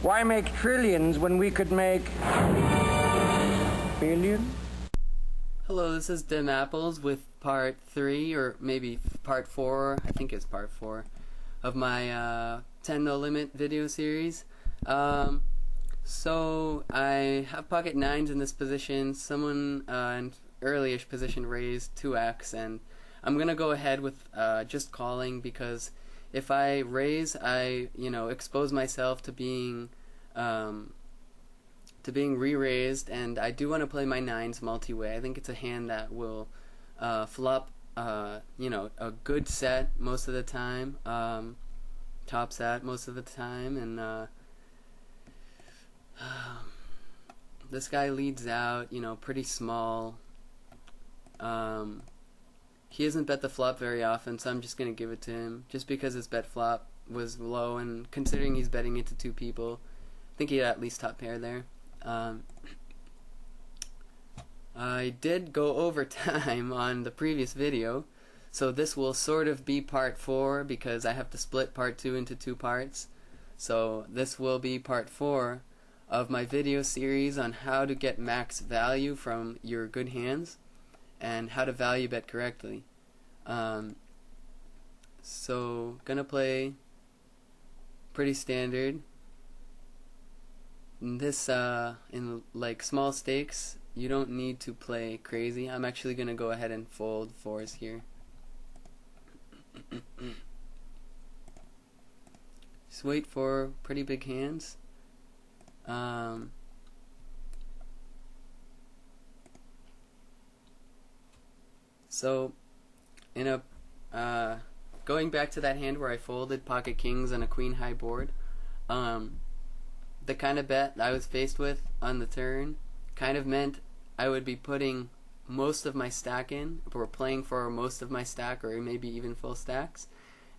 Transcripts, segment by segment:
Why make trillions when we could make billions? Hello, this is Dim Apples with part 3, or maybe part 4, I think it's part 4, of my 10 No Limit video series. So I have pocket 9s in this position. Someone in early-ish position raised 2x, and I'm gonna go ahead with just calling, because if I raise, I expose myself to being re-raised, and I do want to play my 9s multi-way. I think it's a hand that will flop a good set most of the time, top set most of the time, and this guy leads out, pretty small. He hasn't bet the flop very often, so I'm just going to give it to him, just because his bet flop was low, and considering he's betting it to 2 people, I think he had at least top pair there. I did go over time on the previous video, so this will sort of be part 4, because I have to split part 2 into 2 parts. So this will be part 4 of my video series on how to get max value from your good hands and how to value bet correctly. So gonna play pretty standard. This in like small stakes, you don't need to play crazy. I'm actually gonna go ahead and fold 4s here. Just wait for pretty big hands. So in a going back to that hand where I folded pocket kings on a queen high board, the kind of bet I was faced with on the turn kind of meant I would be putting most of my stack in, or playing for most of my stack, or maybe even full stacks.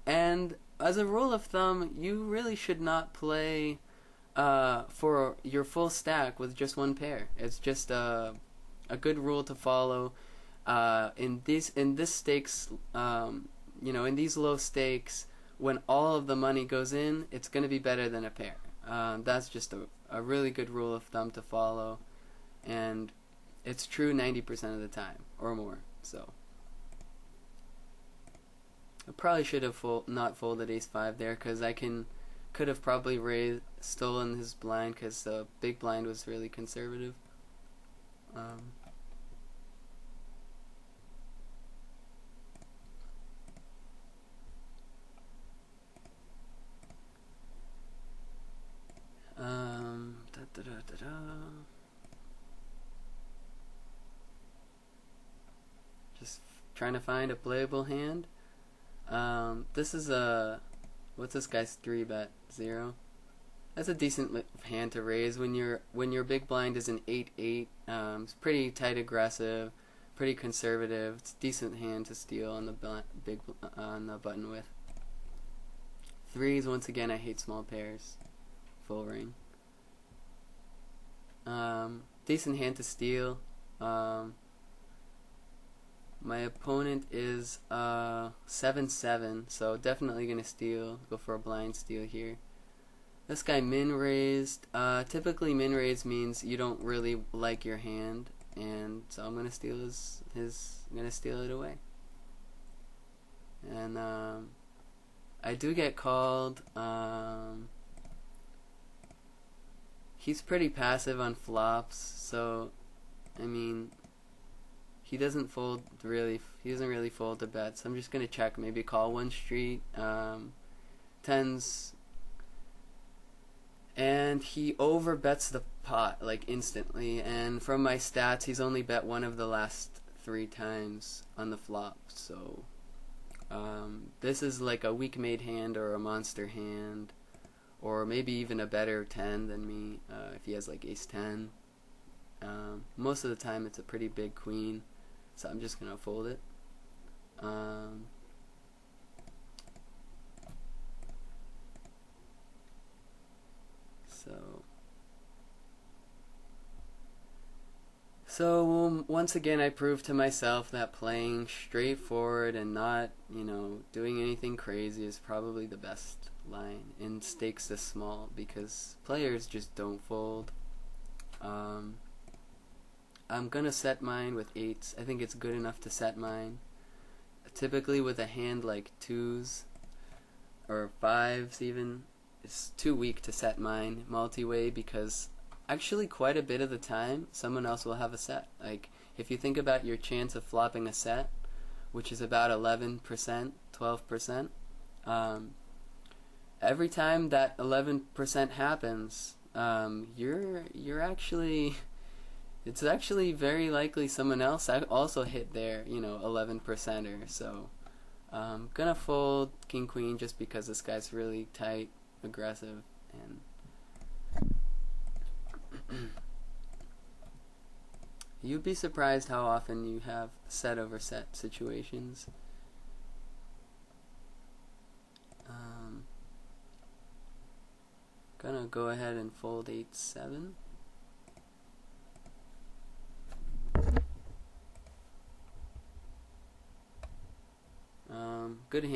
And as a rule of thumb, you really should not play for your full stack with just one pair. It's just a good rule to follow. In this stakes, in these low stakes, when all of the money goes in, it's going to be better than a pair. That's just a really good rule of thumb to follow, and it's true 90% of the time or more. So I probably should have not folded ace-5 there, because I could have probably stolen his blind, because the big blind was really conservative. Just trying to find a playable hand. This is what's this guy's 3-bet? 0. That's a decent hand to raise when your big blind is an 8-8. It's pretty tight, aggressive, pretty conservative. It's a decent hand to steal on the on the button with. 3s, once again, I hate small pairs. Full ring. Decent hand to steal. My opponent is 7-7, so definitely gonna steal. Go for a blind steal here. This guy min raised. Typically min raised means you don't really like your hand, and so I'm gonna steal I'm gonna steal it away. And I do get called. He's pretty passive on flops, so I mean, he doesn't really fold to bets. I'm just gonna check, maybe call one street, 10s, and he over bets the pot like instantly. And from my stats, he's only bet one of the last 3 times on the flop. So this is like a weak made hand or a monster hand, or maybe even a better 10 than me if he has like ace-10. Most of the time it's a pretty big queen, so I'm just gonna fold it. So once again, I proved to myself that playing straightforward and not, doing anything crazy is probably the best line in stakes this small because players just don't fold. I'm gonna set mine with 8s. I think it's good enough to set mine. Typically with a hand like 2s or 5s even, it's too weak to set mine multi-way because actually quite a bit of the time someone else will have a set. Like if you think about your chance of flopping a set, which is about 11%, 12%, every time that 11% happens, you're actually, it's actually very likely someone else also hit their 11%er. So gonna fold king queen just because this guy's really tight, aggressive, and you'd be surprised how often you have set over set situations. Gonna go ahead and fold 8-7. Good hand.